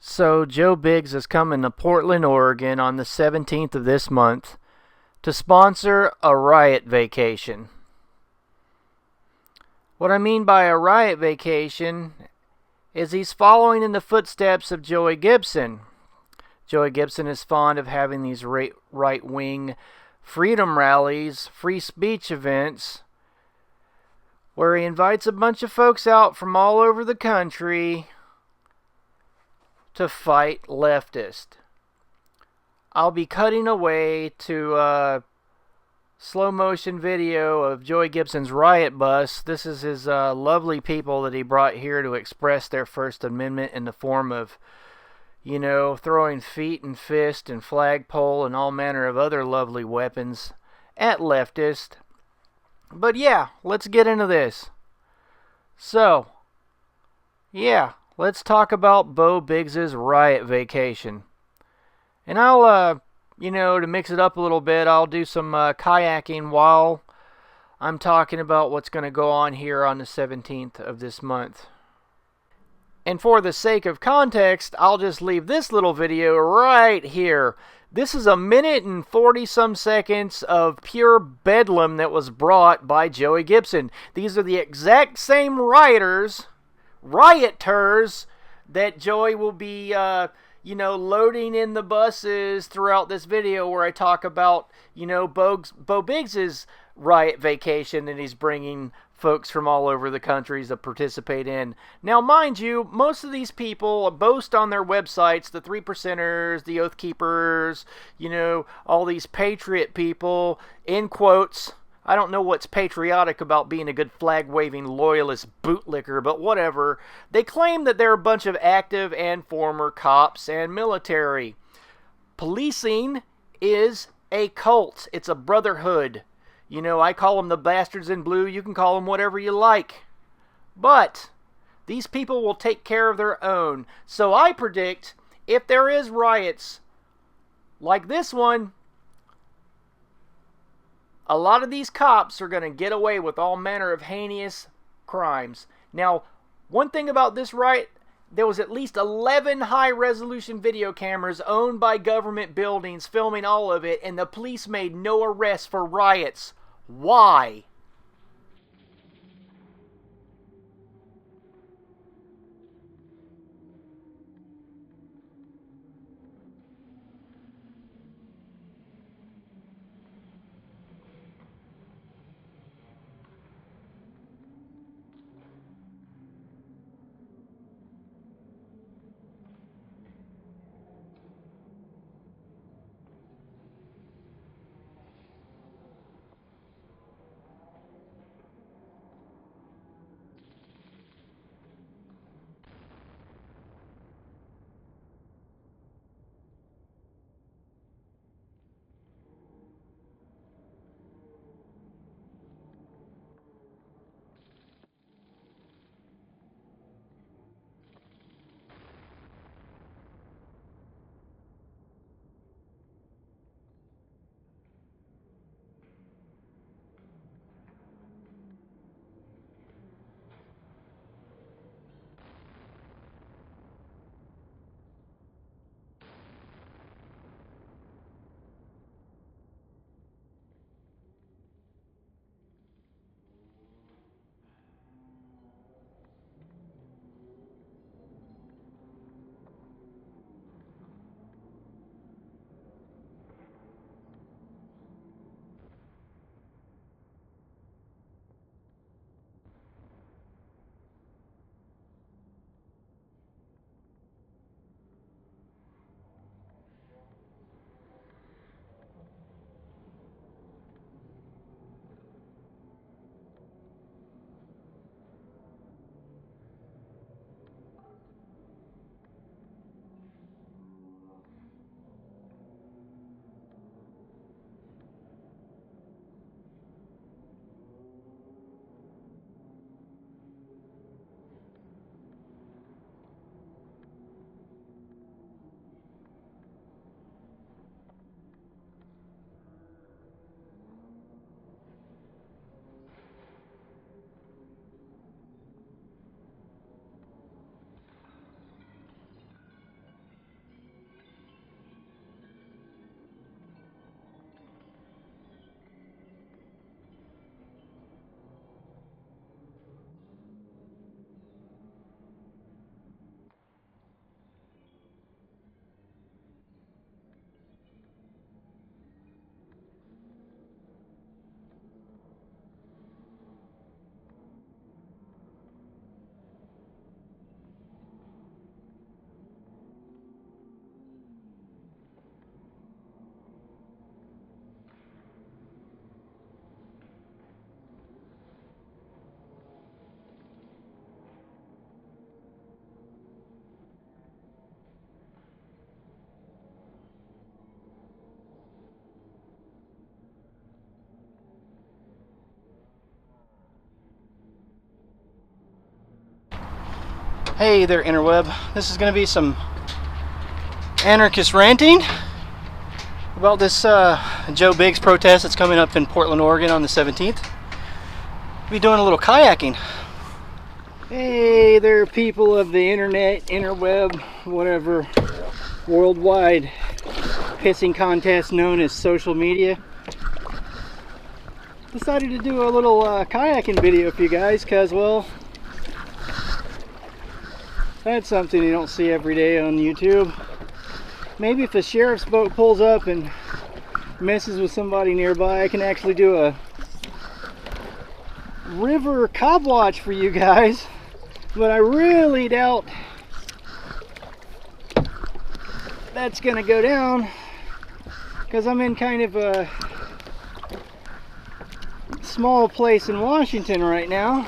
So Joe Biggs is coming to Portland, Oregon on the 17th of this month to sponsor a Riot vacation. What I mean by a Riot vacation is he's following in the footsteps of Joey Gibson. Joey Gibson is fond of having these right-wing freedom rallies, free speech events, where he invites a bunch of folks out from all over the country to fight leftists. I'll be cutting away to a slow motion video of Joey Gibson's riot bus. This is his lovely people that he brought here to express their First Amendment in the form of, throwing feet and fist and flagpole and all manner of other lovely weapons at leftists. But yeah, let's get into this. So, yeah, let's talk about Bo Biggs's riot vacation. And I'll, to mix it up a little bit, I'll do some kayaking while I'm talking about what's going to go on here on the 17th of this month. And for the sake of context, I'll just leave this little video right here. This is a minute and 40-some seconds of pure bedlam that was brought by Joey Gibson. These are the exact same rioters that Joey will be, loading in the buses throughout this video where I talk about, Bo Biggs's riot vacation that he's bringing folks from all over the countries to participate in. Now, mind you, most of these people boast on their websites, the 3%ers, the Oath Keepers, all these patriot people, in quotes. I don't know what's patriotic about being a good flag-waving loyalist bootlicker, but whatever. They claim that they're a bunch of active and former cops and military. Policing is a cult. It's a brotherhood. I call them the bastards in blue. You can call them whatever you like. But these people will take care of their own. So I predict if there is riots like this one, a lot of these cops are going to get away with all manner of heinous crimes. Now, one thing about this riot, there was at least 11 high-resolution video cameras owned by government buildings filming all of it, and the police made no arrests for riots. Why? Hey there, interweb. This is going to be some anarchist ranting about this Joe Biggs protest that's coming up in Portland, Oregon on the 17th. We'll be doing a little kayaking. Hey there, people of the internet, interweb, whatever, worldwide pissing contest known as social media. Decided to do a little kayaking video for you guys because, well, that's something you don't see every day on YouTube. Maybe if a sheriff's boat pulls up and messes with somebody nearby, I can actually do a river cop watch for you guys. But I really doubt that's gonna go down because I'm in kind of a small place in Washington right now.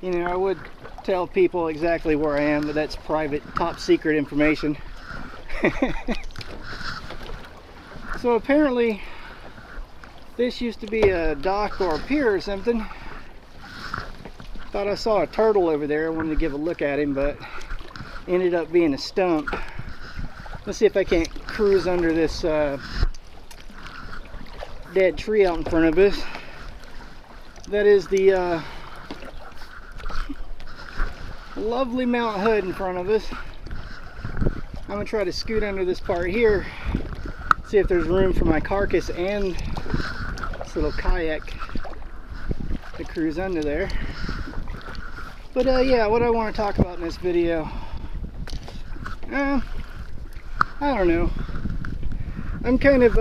You know, I would tell people exactly where I am, but that's private, top secret information. So apparently this used to be a dock or a pier or something. Thought I saw a turtle over there. I wanted to give a look at him, but ended up being a stump. Let's see if I can't cruise under this dead tree out in front of us. That is the lovely Mount Hood in front of us. I'm gonna try to scoot under this part here, see if there's room for my carcass and this little kayak to cruise under there. But yeah, what I want to talk about in this video, I don't know. I'm kind of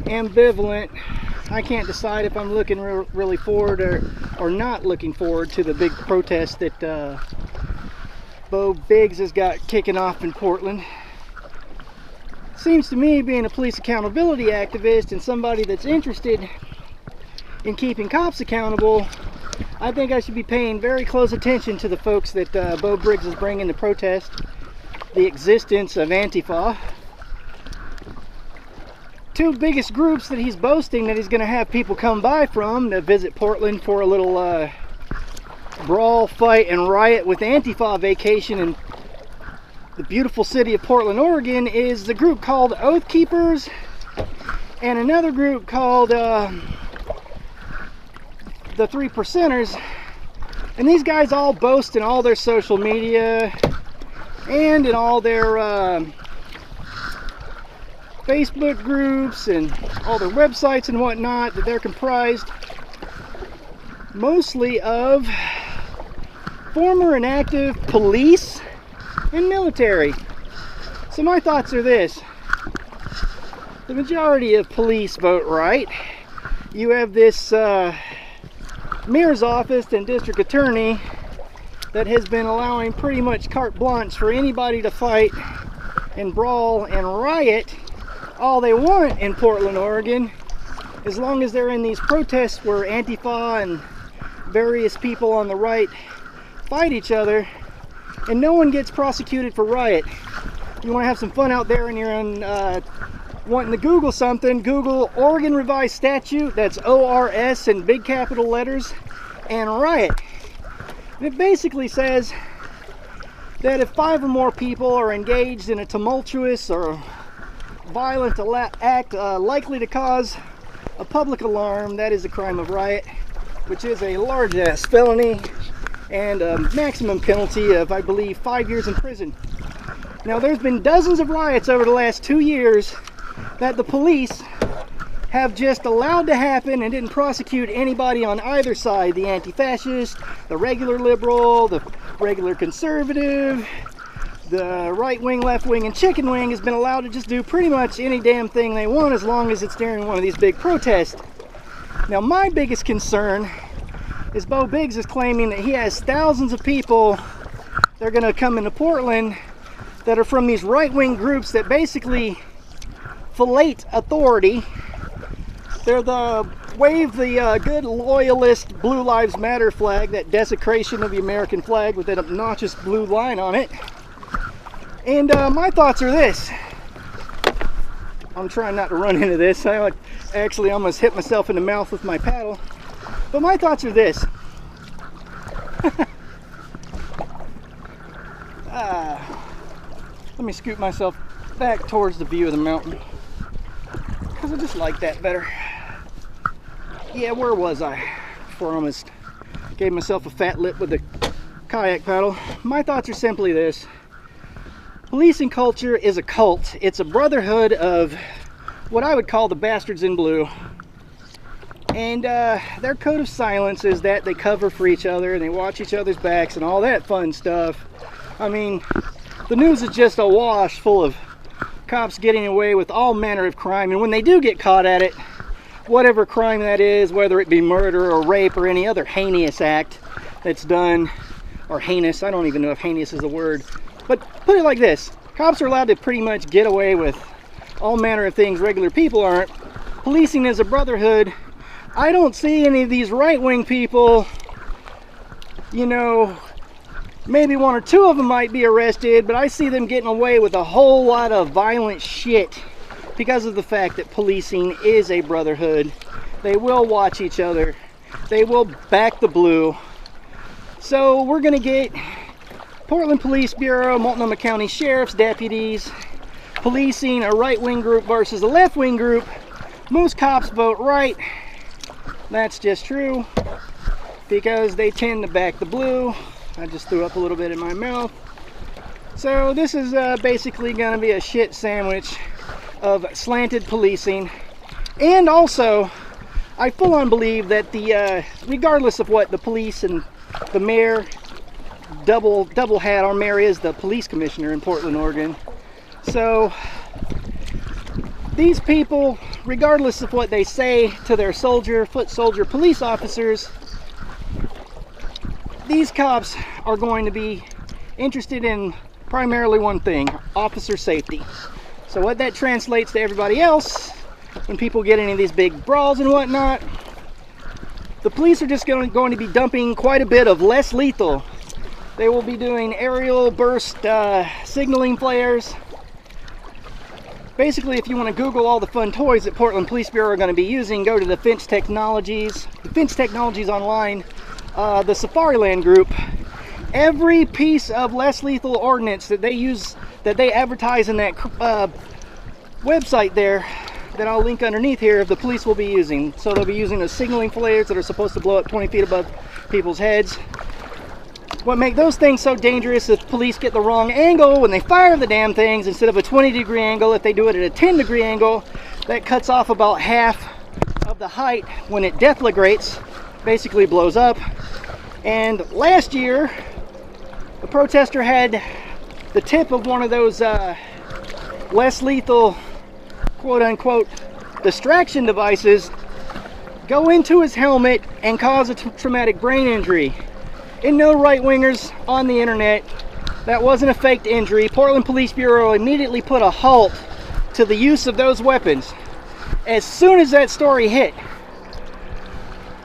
ambivalent. I can't decide if I'm looking really forward or not looking forward to the big protest that Bo Biggs has got kicking off in Portland. Seems to me, being a police accountability activist and somebody that's interested in keeping cops accountable, I think I should be paying very close attention to the folks that Bo Biggs is bringing to protest the existence of Antifa. Two biggest groups that he's boasting that he's going to have people come by from to visit Portland for a little brawl, fight, and riot with Antifa vacation in the beautiful city of Portland, Oregon, is the group called Oath Keepers and another group called the 3 Percenters. And these guys all boast in all their social media and in all their Facebook groups and all their websites and whatnot that they're comprised mostly of former and active police and military. So my thoughts are this: the majority of police vote right. You have this mayor's office and district attorney that has been allowing pretty much carte blanche for anybody to fight and brawl and riot all they want in Portland, Oregon, as long as they're in these protests where Antifa and various people on the right fight each other, and no one gets prosecuted for riot. You want to have some fun out there and you're wanting to Google something, Google Oregon Revised Statute, that's ORS in big capital letters, and riot. And it basically says that if 5 or more people are engaged in a tumultuous or violent act likely to cause a public alarm, that is a crime of riot, which is a large-ass felony and a maximum penalty of, I believe, 5 years in prison. Now, there's been dozens of riots over the last 2 years that the police have just allowed to happen and didn't prosecute anybody on either side. The anti-fascist, the regular liberal, the regular conservative, the right wing, left wing, and chicken wing has been allowed to just do pretty much any damn thing they want as long as it's during one of these big protests. Now, my biggest concern is Bo Biggs is claiming that he has thousands of people that are going to come into Portland that are from these right-wing groups that basically fillet authority. They're the wave the good loyalist Blue Lives Matter flag, that desecration of the American flag with that obnoxious blue line on it. And my thoughts are this. I'm trying not to run into this. I actually almost hit myself in the mouth with my paddle. But my thoughts are this. Let me scoot myself back towards the view of the mountain, because I just like that better. Yeah, where was I before I almost gave myself a fat lip with the kayak paddle? My thoughts are simply this. Policing culture is a cult. It's a brotherhood of what I would call the bastards in blue. And their code of silence is that they cover for each other and they watch each other's backs and all that fun stuff. I mean, the news is just awash full of cops getting away with all manner of crime, and when they do get caught at it, whatever crime that is, whether it be murder or rape or any other heinous act that's done, or heinous, I don't even know if heinous is a word, but put it like this, cops are allowed to pretty much get away with all manner of things regular people aren't. Policing is a brotherhood. I don't see any of these right-wing people, you know, maybe one or two of them might be arrested, but I see them getting away with a whole lot of violent shit because of the fact that policing is a brotherhood. They will watch each other. They will back the blue. So we're going to get Portland Police Bureau, Multnomah County Sheriff's deputies, policing a right-wing group versus a left-wing group. Most cops vote right. That's just true because they tend to back the blue. I just threw up a little bit in my mouth. So this is basically going to be a shit sandwich of slanted policing. And also, I full on believe that the regardless of what the police and the mayor double hat, our mayor is the police commissioner in Portland, Oregon. So these people, regardless of what they say to their foot soldier police officers, these cops are going to be interested in primarily one thing: officer safety. So what that translates to everybody else, when people get into these big brawls and whatnot, the police are just going to be dumping quite a bit of less lethal. They will be doing aerial burst signaling flares. Basically, if you want to Google all the fun toys that Portland Police Bureau are going to be using, go to the Finch Technologies online, the Safariland group. Every piece of less lethal ordnance that they use, that they advertise in that website there, that I'll link underneath here, the police will be using. So they'll be using the signaling flares that are supposed to blow up 20 feet above people's heads. What makes those things so dangerous is police get the wrong angle when they fire the damn things. Instead of a 20-degree angle, if they do it at a 10-degree angle, that cuts off about half of the height when it deflagrates, basically blows up. And last year, a protester had the tip of one of those less lethal, quote-unquote, distraction devices go into his helmet and cause a traumatic brain injury. And no right-wingers on the internet, that wasn't a faked injury. Portland Police Bureau immediately put a halt to the use of those weapons as soon as that story hit.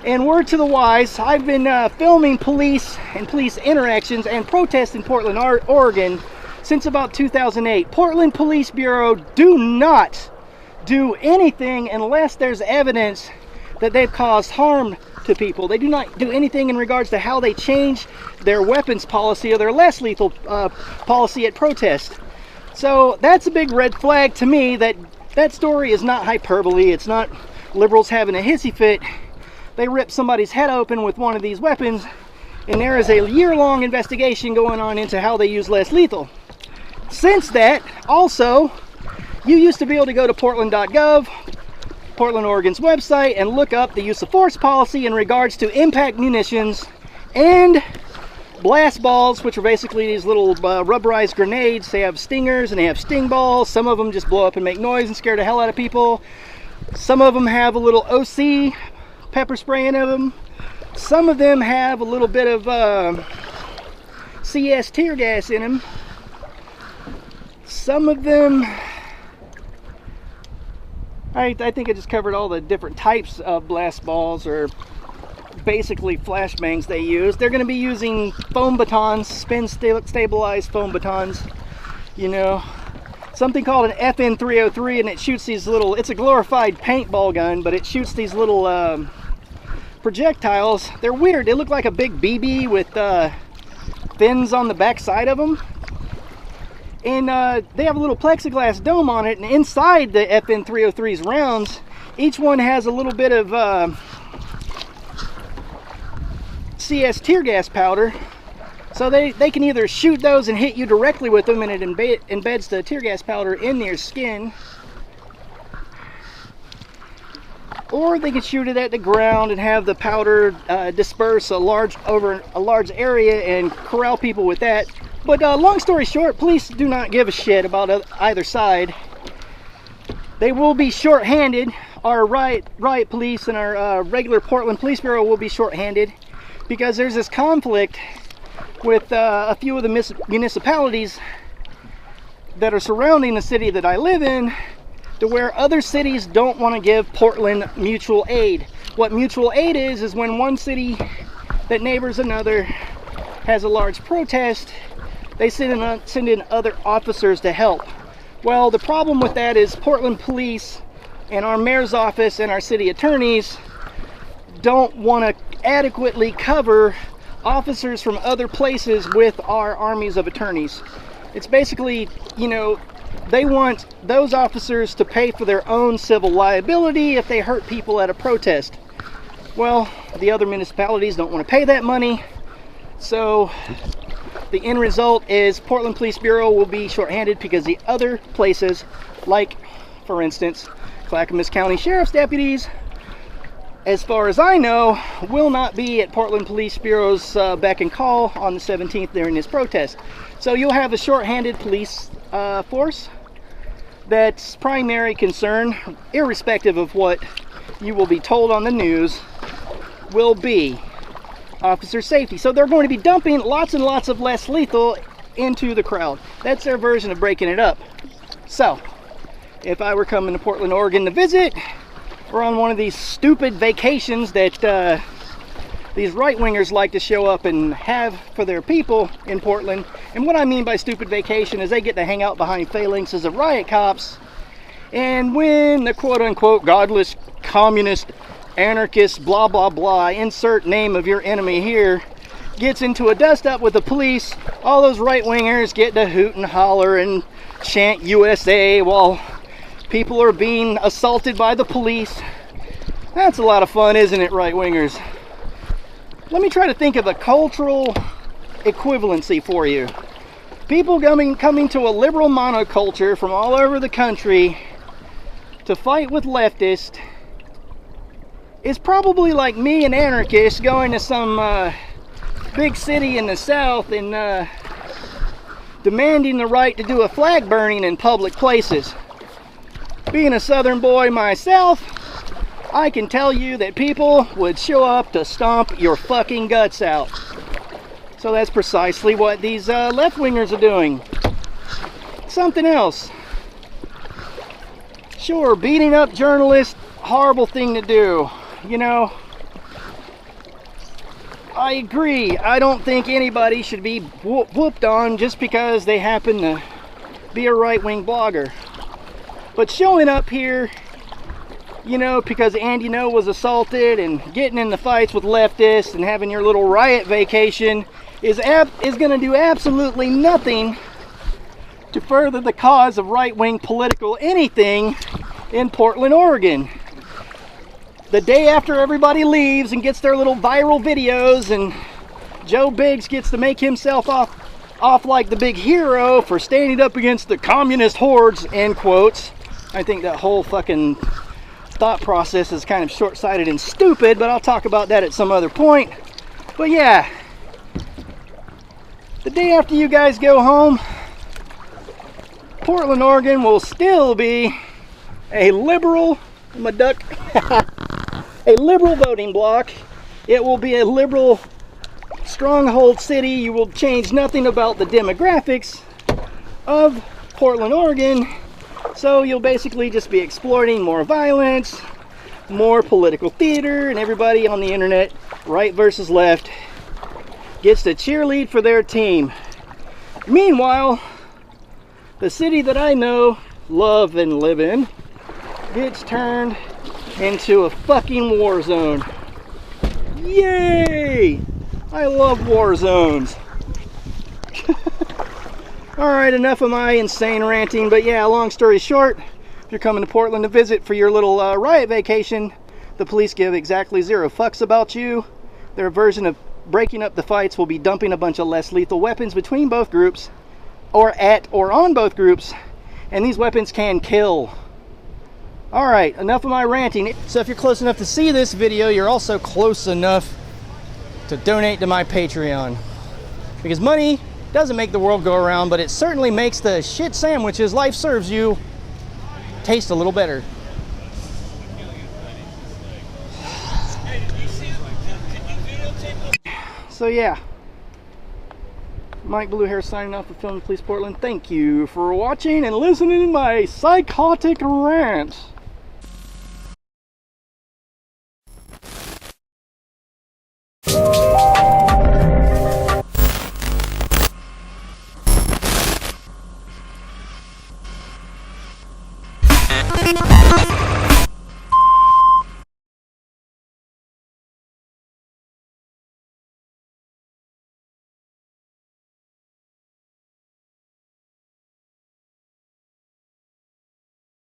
And word to the wise, I've been filming police and police interactions and protests in Portland, Oregon since about 2008. Portland Police Bureau do not do anything unless there's evidence that they've caused harm to people. They do not do anything in regards to how they change their weapons policy or their less lethal policy at protest. So that's a big red flag to me that that story is not hyperbole. It's not liberals having a hissy fit. They rip somebody's head open with one of these weapons, and there is a year-long investigation going on into how they use less lethal. Since that, also, you used to be able to go to portland.gov, Portland, Oregon's website, and look up the use of force policy in regards to impact munitions and blast balls, which are basically these little rubberized grenades. They have stingers and they have sting balls. Some of them just blow up and make noise and scare the hell out of people. Some of them have a little OC pepper spray in them. Some of them have a little bit of CS tear gas in them. Some of them, I think I just covered all the different types of blast balls, or basically flashbangs they use. They're going to be using foam batons, spin stabilized foam batons, you know, something called an FN 303, and it shoots these little, it's a glorified paintball gun, but it shoots these little projectiles. They're weird. They look like a big BB with fins on the back side of them. And they have a little plexiglass dome on it, and inside the FN 303's rounds, each one has a little bit of CS tear gas powder. So they can either shoot those and hit you directly with them, and it embeds the tear gas powder in your skin, or they can shoot it at the ground and have the powder disperse over a large area and corral people with that. But long story short, police do not give a shit about either side. They will be short-handed. Our Riot police and our regular Portland Police Bureau will be short-handed because there's this conflict with a few of the municipalities that are surrounding the city that I live in, to where other cities don't want to give Portland mutual aid. What mutual aid is when one city that neighbors another has a large protest, they send in other officers to help. Well, the problem with that is Portland police and our mayor's office and our city attorneys don't want to adequately cover officers from other places with our armies of attorneys. It's basically, you know, they want those officers to pay for their own civil liability if they hurt people at a protest. Well, the other municipalities don't want to pay that money, so the end result is Portland Police Bureau will be shorthanded because the other places, like, for instance, Clackamas County Sheriff's deputies, as far as I know, will not be at Portland Police Bureau's beck and call on the 17th during this protest. So you'll have a shorthanded police force. That's primary concern, irrespective of what you will be told on the news, will be officer safety. So they're going to be dumping lots and lots of less lethal into the crowd. That's their version of breaking it up. So if I were coming to Portland, Oregon to visit, or on one of these stupid vacations that these right-wingers like to show up and have for their people in Portland, and what I mean by stupid vacation is they get to hang out behind phalanxes of riot cops, and when the quote-unquote godless communist anarchist blah blah blah, insert name of your enemy here, gets into a dust-up with the police, all those right-wingers get to hoot and holler and chant USA while people are being assaulted by the police. That's a lot of fun, isn't it, right-wingers? Let me try to think of a cultural equivalency for you. People coming to a liberal monoculture from all over the country to fight with leftists is probably like me, an anarchist, going to some big city in the South and demanding the right to do a flag burning in public places. Being a Southern boy myself, I can tell you that people would show up to stomp your fucking guts out. So that's precisely what these left-wingers are doing. Something else. Sure, beating up journalists, horrible thing to do. You know, I agree. I don't think anybody should be whooped on just because they happen to be a right-wing blogger. But showing up here, you know, because Andy No was assaulted and getting in the fights with leftists and having your little riot vacation is going to do absolutely nothing to further the cause of right-wing political anything in Portland, Oregon. The day after everybody leaves and gets their little viral videos and Joe Biggs gets to make himself off like the big hero for standing up against the communist hordes, end quotes. I think that whole fucking thought process is kind of short-sighted and stupid, but I'll talk about that at some other point. But yeah, the day after you guys go home, Portland, Oregon will still be a liberal, a liberal voting bloc. It will be a liberal stronghold city. You will change nothing about the demographics of Portland, Oregon. So you'll basically just be exploiting more violence, more political theater, and everybody on the internet, right versus left, gets to cheerlead for their team. Meanwhile, the city that I know, love, and live in gets turned into a fucking war zone. Yay! I love war zones. Alright, enough of my insane ranting, but yeah, long story short, if you're coming to Portland to visit for your little riot vacation, the police give exactly zero fucks about you. Their version of breaking up the fights will be dumping a bunch of less lethal weapons between both groups, or at or on both groups, and these weapons can kill. Alright, enough of my ranting. So if you're close enough to see this video, you're also close enough to donate to my Patreon. Because money doesn't make the world go around, but it certainly makes the shit sandwiches life serves you taste a little better. So yeah, Mike Bluehair signing off for Film Police Portland. Thank you for watching and listening to my psychotic rant.